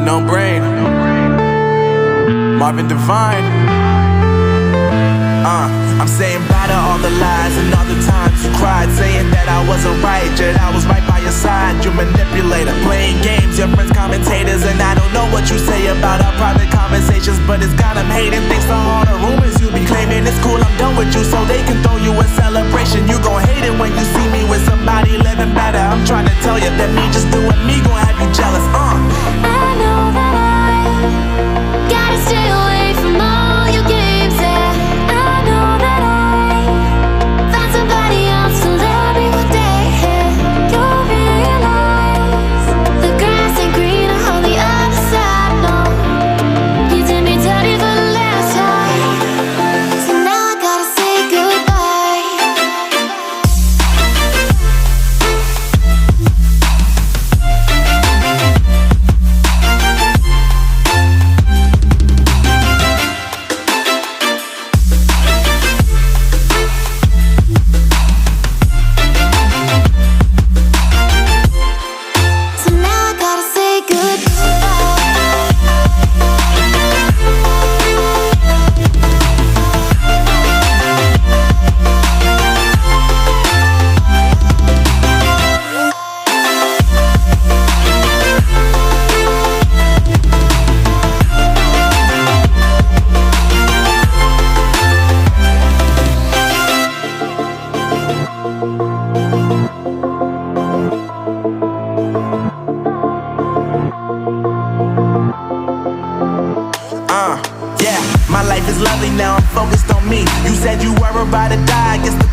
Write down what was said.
No brain. Marvin Divine. I'm saying bye to all the lies and all the times you cried, saying that I wasn't right, yet I was right by your side. You manipulator, playing games, your friends commentators, and I don't know what you say about our private conversations, but it's got them hating thanks to all the rumors you be claiming. It's cool, I'm done with you, so they can throw you a celebration. You gon' hate it when you see me with somebody living better. I'm trying to tell you that me just doing me gon' have you jealous. I know that I gotta stay away from all your games, yeah. I know that I found somebody else to love me one day, yeah. You'll realize the grass ain't greener on the other side, no. You did me dirty for the last time, so now I gotta say goodbye. So now I gotta say goodbye. Yeah, my life is lovely now, I'm focused on me. You said you were about to die, I guess the